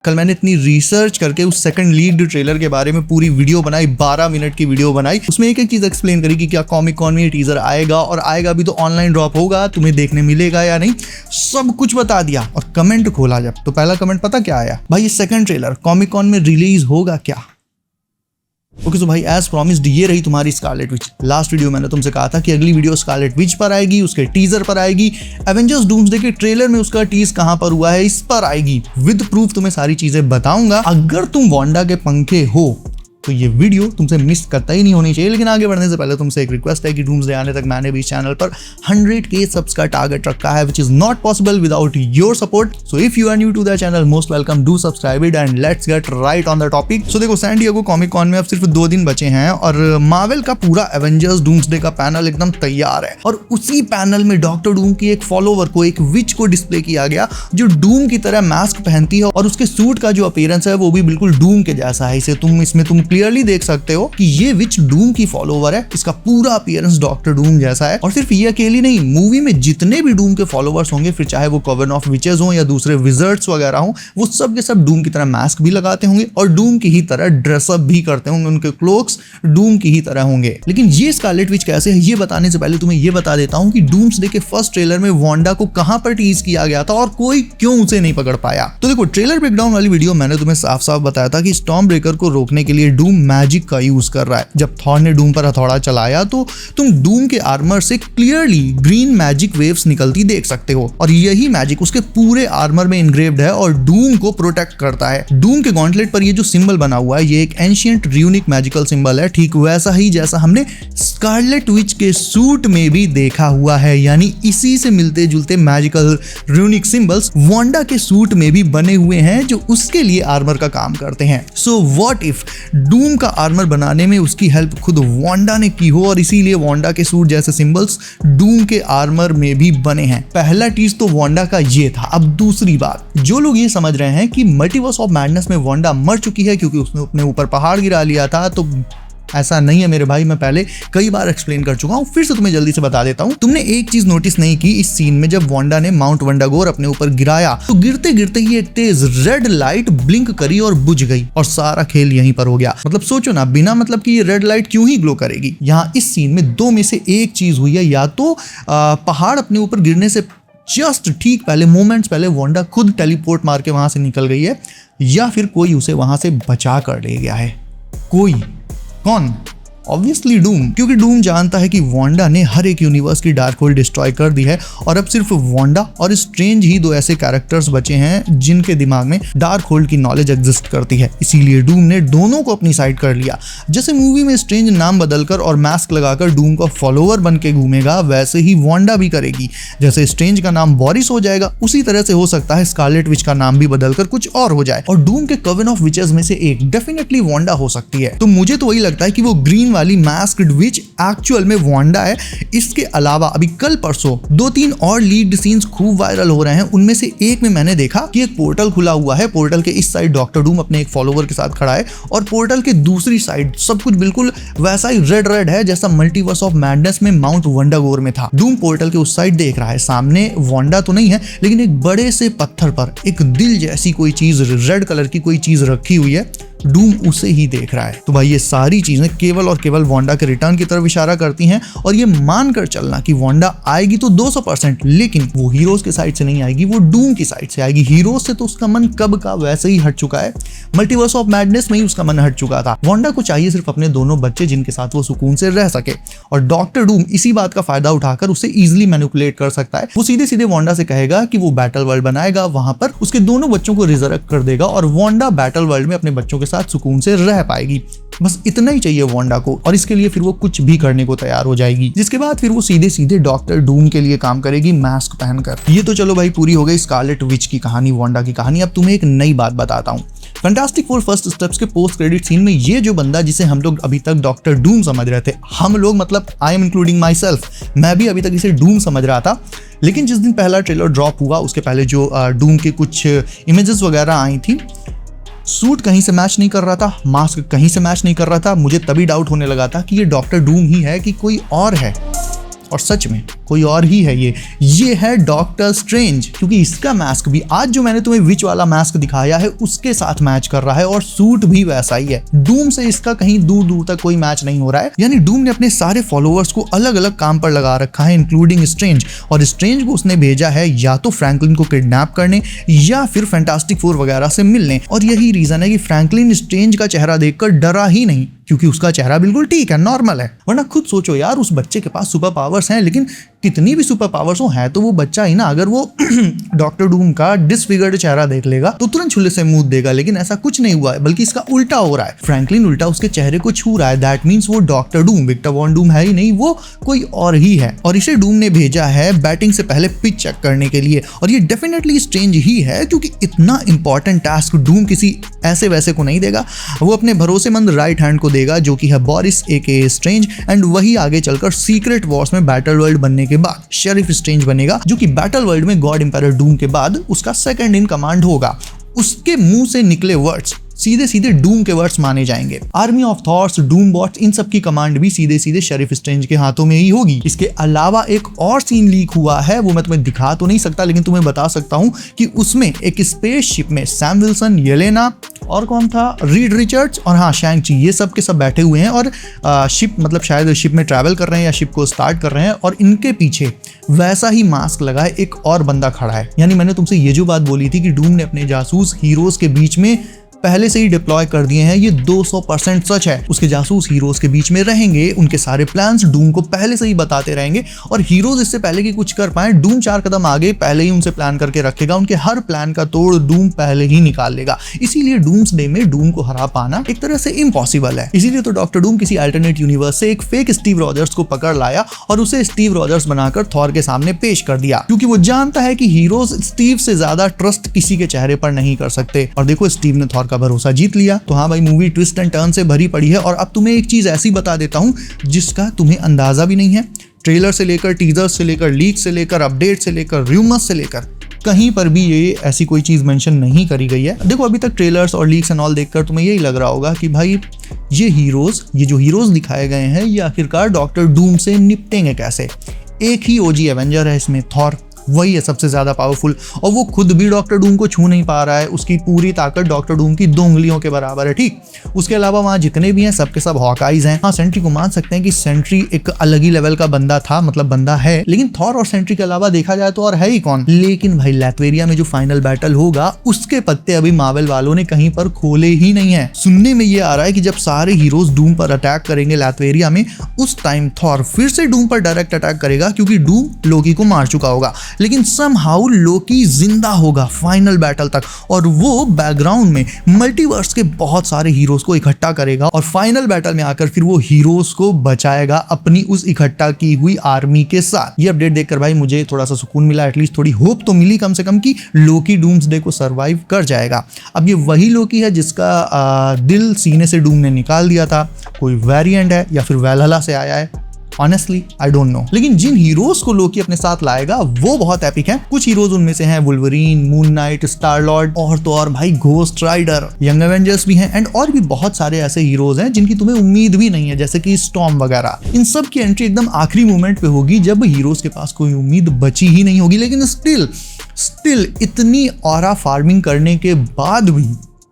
कल मैंने इतनी रिसर्च करके उस सेकंड लीड ट्रेलर के बारे में पूरी वीडियो बनाई, 12 मिनट की वीडियो बनाई। उसमें एक एक चीज एक्सप्लेन करी कि क्या कॉमिक कॉन में टीजर आएगा और आएगा भी तो ऑनलाइन ड्रॉप होगा, तुम्हें देखने मिलेगा या नहीं, सब कुछ बता दिया। और कमेंट खोला जब तो पहला कमेंट पता क्या आया, भाई ये सेकंड ट्रेलर कॉमिक कॉन में रिलीज होगा क्या? ओके सो भाई एज प्रॉमिस्ड ये रही तुम्हारी स्कारलेट विच। लास्ट वीडियो मैंने तुमसे कहा था कि अगली वीडियो स्कारलेट विच पर आएगी, उसके टीजर पर आएगी, एवेंजर्स डूम्सडे के ट्रेलर में उसका टीज कहां पर हुआ है इस पर आएगी, विद प्रूफ तुम्हें सारी चीजें बताऊंगा। अगर तुम वांडा के पंखे हो तो ये वीडियो तुमसे मिस करता ही नहीं होनी चाहिए। लेकिन आगे बढ़ने से पहले तुमसे एक रिक्वेस्ट है कि डूम्सडे आने तक मैंने भी इस चैनल पर 100K सब्स का टारगेट रखा है, which is not possible without your support. So if you are new to the channel, most welcome, do subscribe it and let's get right on the topic. So देखो, San Diego comic cone में अब सिर्फ 2 दिन बचे हैं और Marvel का पूरा एवेंजर्स डूम्सडे का पैनल एकदम तैयार है। और उसी पैनल में डॉक्टर डूम की एक फॉलोवर को, एक विच को डिस्प्ले किया गया जो डूम की तरह मास्क पहनती है और उसके सूट का जो अपीयरेंस है वो भी बिल्कुल डूम के जैसा है। इसमें तुम क्लियरली देख सकते हो कि ये विच डूम की फॉलोवर है, इसका पूरा अपीयरेंस डॉक्टर डूम जैसा है। और सिर्फ ये अकेली नहीं, मूवी में जितने भी डूम के फॉलोवर्स होंगे, फिर चाहे वो कॉवन ऑफ विचेस हो या दूसरे विजर्ड्स वगैरह हो, वो सब के सब डूम की तरह मास्क भी लगाते होंगे और डूम की ही तरह ड्रेसअप भी करते होंगे, उनके क्लोक्स डूम की ही तरह होंगे। लेकिन ये स्कारलेट विच कैसे है ये बताने से पहले तुम्हें ये बता देता हूं कि डूम्सडे के फर्स्ट ट्रेलर में वांडा को कहां पर टीज किया गया था और कोई क्यों उसे नहीं पकड़ पाया। तो देखो, ट्रेलर ब्रेकडाउन वाली वीडियो मैंने तुम्हें साफ साफ बताया था कि स्टॉर्म ब्रेकर को रोकने के लिए डूम मैजिक का यूज कर रहा है। जब थॉर ने डूम पर हथौड़ा चलाया तो तुम डूम के आर्मर से क्लियरली ग्रीन मैजिक वेव्स निकलती देख सकते हो और यही मैजिक उसके पूरे आर्मर में इनग्रेव्ड है और डूम को प्रोटेक्ट करता है। डूम के गॉन्टलेट पर ये जो सिंबल बना हुआ है ये एक एंशिएंट र्यूनिक मैजिकल सिंबल है, ठीक वैसा ही जैसा हमने स्कारलेट विच के सूट में भी देखा हुआ है। यानी इसी से मिलते जुलते मैजिकल र्यूनिक सिंबल्स वांडा के सूट में भी बने हुए हैं जो उसके लिए आर्मर का काम करते हैं। सो व्हाट इफ डूम का आर्मर बनाने में उसकी हेल्प खुद वांडा ने की हो और इसीलिए वांडा के सूट जैसे सिंबल्स डूम के आर्मर में भी बने हैं। पहला टीज तो वांडा का ये था। अब दूसरी बात, जो लोग ये समझ रहे हैं कि मल्टीवर्स ऑफ मैडनेस में वांडा मर चुकी है क्योंकि उसने अपने ऊपर पहाड़ गिरा लिया था, तो ऐसा नहीं है मेरे भाई। मैं पहले कई बार एक्सप्लेन कर चुका हूं, फिर से तुम्हें जल्दी से बता देता हूं। तुमने एक चीज नोटिस नहीं की इस सीन में, जब वांडा ने माउंट वंडागोर अपने ऊपर गिराया तो गिरते गिरते ही एक तेज रेड लाइट ब्लिंक करी और बुझ गई और सारा खेल यहीं पर हो गया। मतलब सोचो ना, बिना मतलब कि ये रेड लाइट क्यों ही ग्लो करेगी। यहाँ इस सीन में 2 में से एक चीज हुई है, या तो पहाड़ अपने ऊपर गिरने से जस्ट ठीक पहले, मोमेंट्स पहले वांडा खुद टेलीपोर्ट मार के वहां से निकल गई है, या फिर कोई उसे वहां से बचा कर ले गया है। कोई कौन? ऑब्वियसली डूम, क्योंकि डूम जानता है कि वांडा ने हर एक यूनिवर्स की डार्क होल डिस्ट्रॉय कर दी है और अब सिर्फ वांडा और स्ट्रेंज ही 2 ऐसे कैरेक्टर्स बचे हैं जिनके दिमाग में डार्क होल की नॉलेज एग्जिस्ट करती है। इसीलिए डूम ने दोनों को अपनी साइड कर लिया। जैसे मूवी में स्ट्रेंज नाम बदलकर और मास्क लगाकर डूम का फॉलोवर बन के घूमेगा, वैसे ही वांडा भी करेगी। जैसे स्ट्रेंज का नाम बोरिस हो जाएगा, उसी तरह से हो सकता है स्कारलेट विच का नाम भी बदलकर कुछ और हो जाए और डूम के कवन ऑफ विचेस में से एक डेफिनेटली वांडा हो सकती है। तो मुझे तो वही लगता है कि वो ग्रीन वाली मास्क्ड विच एक्चुअल में वांडा है। इसके अलावा अभी कल परसों 2-3 और लीड सीन्स खूब वायरल हो रहे हैं। उनमें से एक में मैंने देखा कि एक पोर्टल खुला हुआ है, पोर्टल के इस साइड डॉक्टर डूम अपने एक फॉलोवर के साथ खड़ा है और पोर्टल के दूसरी साइड सब कुछ बिल्कुल वैसा ही रेड रेड है जैसा मल्टीवर्स ऑफ मैडनेस में माउंट वंडागोर में था। डूम पोर्टल के उस साइड देख रहा है, सामने वांडा तो नहीं है लेकिन एक बड़े से पत्थर पर एक दिल जैसी कोई चीज, रेड कलर की कोई चीज रखी हुई है। डूम उसे ही देख रहा है। तो भाई ये सारी चीजें केवल और केवल वांडा के रिटर्न की तरफ इशारा करती हैं और ये मानकर चलना कि वांडा आएगी तो 200%, लेकिन वो हीरोज के साइड से नहीं आएगी, वो डूम की साइड से आएगी। हीरोज से तो उसका मन कब का वैसे ही हट चुका है, मल्टीवर्स ऑफ मैडनेस में ही उसका मन हट चुका था। वांडा को चाहिए सिर्फ अपने दोनों बच्चे जिनके साथ वो सुकून से रह सके और डॉक्टर डूम इसी बात का फायदा उठाकर उसे इजिली मैनिपुलेट कर सकता है। वो सीधे सीधे वांडा से कहेगा कि वो बैटल वर्ल्ड बनाएगा, वहां पर उसके दोनों बच्चों को रिजरेक्ट कर देगा और वांडा बैटल वर्ल्ड में अपने बच्चों के साथ सुकून से रह पाएगी। बस इतना ही चाहिए वांडा को और इसके लिए फिर वो कुछ भी करने को तैयार हो जाएगी, जिसके बाद फिर वो सीधे सीधे डॉक्टर डूम के लिए काम करेगी मास्क पहनकर। ये तो चलो भाई पूरी हो गई स्कारलेट विच की कहानी, वांडा की कहानी। अब तुम्हें एक नई बात बताता हूँ। फैंटास्टिक फोर फर्स्ट स्टेप्स के पोस्ट क्रेडिट सीन में ये जो बंदा जिसे हम लोग अभी तक डॉक्टर डूम समझ रहे थे, हम लोग मतलब I am including my self, मैं भी अभी तक इसे डूम समझ रहा था, लेकिन जिस दिन पहला ट्रेलर ड्रॉप हुआ उसके पहले जो डूम के कुछ इमेजेस वगैरह आई थी, सूट कहीं से मैच नहीं कर रहा था, मास्क कहीं से मैच नहीं कर रहा था। मुझे तभी डाउट होने लगा था कि ये डॉक्टर डूम ही है कि कोई और है। और सच में कोई और ही है ये है डॉक्टर स्ट्रेंज, क्योंकि इसका मास्क भी आज जो मैंने तुम्हें विच वाला मास्क दिखाया है उसके साथ मैच कर रहा है और सूट भी वैसा ही है। डूम से इसका कहीं दूर दूर तक कोई मैच नहीं हो रहा है। यानी डूम ने अपने सारे फॉलोअर्स को अलग अलग काम पर लगा रखा है, इंक्लूडिंग स्ट्रेंज, और स्ट्रेंज को उसने भेजा है या तो फ्रैंकलिन को किडनैप करने या फिर फैंटास्टिक फोर वगैरह से मिलने। और यही रीजन है कि फ्रैंकलिन स्ट्रेंज का चेहरा देखकर डरा ही नहीं, क्योंकि उसका चेहरा बिल्कुल ठीक है, नॉर्मल है। वरना खुद सोचो यार, उस बच्चे के पास सुपर पावर्स हैं, लेकिन कितनी भी सुपर पावर्स हो, है तो वो बच्चा ही ना। अगर वो डॉक्टर डूम का डिसफिगर्ड चेहरा देख लेगा तो तुरंत छुले से मुंह देगा, लेकिन ऐसा कुछ नहीं हुआ है, बल्कि इसका उल्टा हो रहा है। फ्रैंकलिन उल्टा उसके चेहरे को छू रहा है। दैट मीन्स वो doctor Doom, Victor von Doom है ही नहीं, वो कोई और ही है। और इसे डूम ने भेजा है बैटिंग से पहले पिच चेक करने के लिए, और ये डेफिनेटली स्ट्रेंज ही है, क्योंकि इतना इंपॉर्टेंट टास्क डूम किसी ऐसे वैसे को नहीं देगा। वो अपने भरोसेमंद राइट हैंड को देगा, जो कि है बॉरिस एके स्ट्रेंज, एंड वही आगे चलकर सीक्रेट वॉर्स में बैटल वर्ल्ड बनने के बाद शेरिफ स्ट्रेंज बनेगा, जो कि बैटल वर्ल्ड में गॉड एम्पायर डूम के बाद उसका सेकंड इन कमांड होगा। उसके मुंह से निकले वर्ड्स सीधे सीधे डूम के वर्ड्स माने जाएंगे। Army of Thors, doom bots, इन सब की कमांड भी सीधे सीधे शेरिफ स्ट्रेंज के हाथों में ही होगी। इसके अलावा एक और सीन लीक हुआ है, वो मैं तुम्हें दिखा तो नहीं सकता, लेकिन तुम्हें बता सकता हूं कि उसमें एक स्पेसशिप में सैम विल्सन, येलेना और कौन था, रीड रिचर्ड्स और हाँ शैंग ची, ये सब के सब बैठे हुए हैं और शिप मतलब शायद शिप में ट्रैवल कर रहे हैं या शिप को स्टार्ट कर रहे हैं, और इनके पीछे वैसा ही मास्क लगा है एक और बंदा खड़ा है। यानी मैंने तुमसे ये जो बात बोली थी कि डूम ने अपने जासूस हीरोज के बीच में पहले से ही डिप्लॉय कर दिए हैं, ये 200% सच है। उसके जासूस हीरोज के बीच में रहेंगे, उनके सारे प्लान्स डूम को पहले से ही बताते रहेंगे, और हीरोज इससे पहले कि कुछ कर पाए, डूम 4 कदम आगे पहले ही उनसे प्लान करके रखेगा। उनके हर प्लान का तोड़ डूम पहले ही निकाल लेगा। इसीलिए डूम्स डे में डूम को हरा पाना एक तरह से इम्पॉसिबल है। इसीलिए तो डॉक्टर डूम किसी अल्टरनेट यूनिवर्स से एक फेक स्टीव रॉजर्स को पकड़ लाया और उसे स्टीव रॉजर्स बनाकर थॉर के सामने पेश कर दिया, क्योंकि वो जानता है कि हीरोज स्टीव से ज्यादा ट्रस्ट किसी के चेहरे पर नहीं कर सकते। और देखो, स्टीव ने थॉर का भरोसा जीत लिया। तो हाँ भाई, मूवी ट्विस्ट एंड टर्न से भरी पड़ी है। और अब तुम्हें एक चीज ऐसी बता देता हूं जिसका तुम्हें अंदाजा भी नहीं है। ट्रेलर से लेकर, टीजर से लेकर, लीक से लेकर, अपडेट से लेकर, रूमर्स से लेकर, कहीं पर भी ये ऐसी कोई चीज मेंशन नहीं करी गई है। देखो, अभी तक ट्रेलर्स और लीक्स एंड ऑल देखकर तुम्हें यही लग रहा होगा कि भाई ये जो हीरोज दिखाए गए हैं, ये आखिरकार डॉक्टर डूम से निपटेंगे कैसे। एक ही ओजी एवेंजर है इसमें, थॉर, वही है सबसे ज्यादा पावरफुल, और वो खुद भी डॉक्टर डूम को छू नहीं पा रहा है। उसकी पूरी ताकत डॉक्टर डूम की 2 उंगलियों के बराबर है, ठीक। उसके अलावा वहां जितने भी हैं सबके सब हॉकाइज हैं। हाँ, सेंट्री को मान सकते हैं कि सेंट्री एक अलग ही लेवल का बंदा था, मतलब बंदा है, लेकिन थॉर और सेंट्री के अलावा देखा जाए तो और है ही कौन। लेकिन भाई, लैटवेरिया में जो फाइनल बैटल होगा उसके पत्ते अभी मार्वल वालों ने कहीं पर खोले ही नहीं है। सुनने में ये आ रहा है कि जब सारे हीरोज डूम पर अटैक करेंगे लैटवेरिया में, उस टाइम थॉर फिर से डूम पर डायरेक्ट अटैक करेगा, क्योंकि डूम लोकी को मार चुका होगा। लेकिन समहाउ लोकी जिंदा होगा फाइनल बैटल तक, और वो बैकग्राउंड में मल्टीवर्स के बहुत सारे हीरोज को इकट्ठा करेगा, और फाइनल बैटल में आकर फिर वो हीरोज को बचाएगा अपनी उस इकट्ठा की हुई आर्मी के साथ। ये अपडेट देखकर भाई मुझे थोड़ा सा सुकून मिला, एटलीस्ट थोड़ी होप तो मिली कम से कम कि लोकी डूम्सडे को सरवाइव कर जाएगा। अब ये वही लोकी है जिसका दिल सीने से डूम ने निकाल दिया था, कोई वेरिएंट है या फिर वैलहला से आया है, ऑनेस्टली आई डोंट नो। लेकिन जिन हीरोज को लोकी अपने साथ लाएगा वो बहुत एपिक हैं। कुछ हीरोज उनमें से हैं Wolverine, moon night, star Lord, और तो और भाई घोस्ट राइडर, यंग एवेंजर्स भी हैं, एंड और भी बहुत सारे ऐसे हीरोज हैं जिनकी तुम्हें उम्मीद भी नहीं है, जैसे कि स्टॉर्म वगैरह। इन सब की एंट्री एकदम आखिरी मोमेंट पे होगी, जब हीरोज के पास कोई उम्मीद बची ही नहीं होगी। लेकिन स्टिल इतनी ऑरा फार्मिंग करने के बाद भी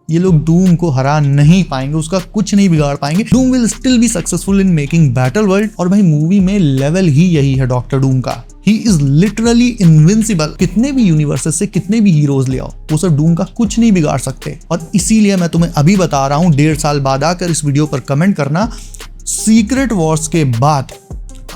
ये लोग डूम को हरा नहीं पाएंगे, उसका कुछ नहीं बिगाड़ पाएंगे। Doom will still be successful in making battle world. और भाई, मूवी में लेवल ही यही है डॉक्टर डूम का। He is literally invincible. कितने भी यूनिवर्सेस से कितने भी हीरोज ले आओ, वो सब डूम का कुछ नहीं बिगाड़ सकते। और इसीलिए मैं तुम्हें अभी बता रहा हूं, 1.5 साल बाद आकर इस वीडियो पर कमेंट करना, सीक्रेट वॉर्स के बाद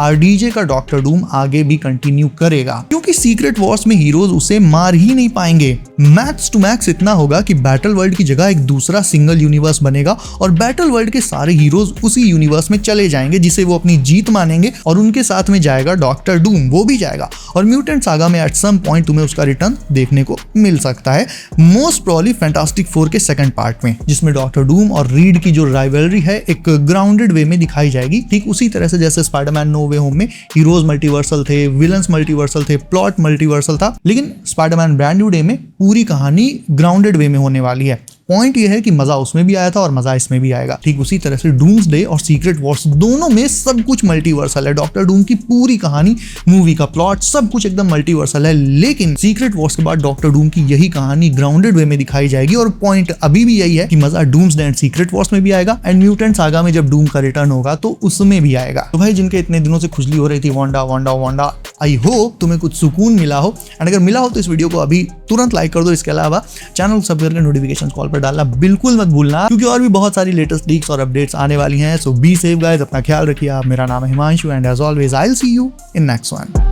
आरडीजे का डॉक्टर डूम आगे भी कंटिन्यू करेगा, क्योंकि सीक्रेट वॉर्स में हीरोज उसे मार ही नहीं पाएंगे। मैक्स टू मैक्स इतना होगा कि बैटल वर्ल्ड की जगह एक दूसरा सिंगल यूनिवर्स बनेगा, और बैटल वर्ल्ड के सारे हीरोज उसी यूनिवर्स में चले जाएंगे, जिसे वो अपनी जीत मानेंगे, और उनके साथ में जाएगा डॉक्टर डूम, वो भी जाएगा। और म्यूटेंट सागा में एट सम पॉइंट तुम्हें उसका रिटर्न देखने को मिल सकता है, मोस्ट प्रोबब्ली फैंटास्टिक फोर के सेकंड पार्ट में, जिसमें डॉक्टर डूम और रीड की जो राइवलरी है एक ग्राउंडेड वे में दिखाई जाएगी। ठीक उसी तरह से जैसे स्पाइडरमैन नो वे होम में हीरोज मल्टीवर्सल थे, विलन्स मल्टीवर्सल थे, प्लॉट मल्टीवर्सल था, लेकिन स्पाइडरमैन ब्रांड न्यू डे में पूरी कहानी ग्राउंडेड वे में होने वाली है। पॉइंट ये है कि मजा उसमें भी आया था और मजा इसमें भी आएगा। ठीक उसी तरह से डूम्सडे और सीक्रेट वॉर्स दोनों में सब कुछ मल्टीवर्सल है। डॉक्टर डूम की पूरी कहानी, मूवी का प्लॉट, सब कुछ एकदम मल्टीवर्सल है। लेकिन सीक्रेट वॉर्स के बाद डॉक्टर डूम की यही कहानी ग्राउंडेड वे में दिखाई जाएगी और पॉइंट अभी भी यही है कि मजा डूम्सडे एंड सीक्रेट वॉर्स में भी आएगा एंड म्यूटेंट सागा में जब डूम का रिटर्न होगा तो उसमें भी आएगा। तो भाई जिनके इतने दिनों से खुजली हो रही थी Wanda Wanda Wanda, I hope तुम्हें कुछ सुकून मिला हो एंड अगर मिला हो तो इस वीडियो को अभी तुरंत लाइक कर दो। इसके अलावा चैनल को सब्सक्राइब करके नोटिफिकेशन कॉल पर डालना बिल्कुल मत भूलना, क्योंकि और भी बहुत सारी लेटेस्ट लीक्स और अपडेट्स आने वाली हैं। सो बी सेफ गाइस, अपना ख्याल रखिए आप। मेरा नाम है Himanshu and as always I will see you in next one.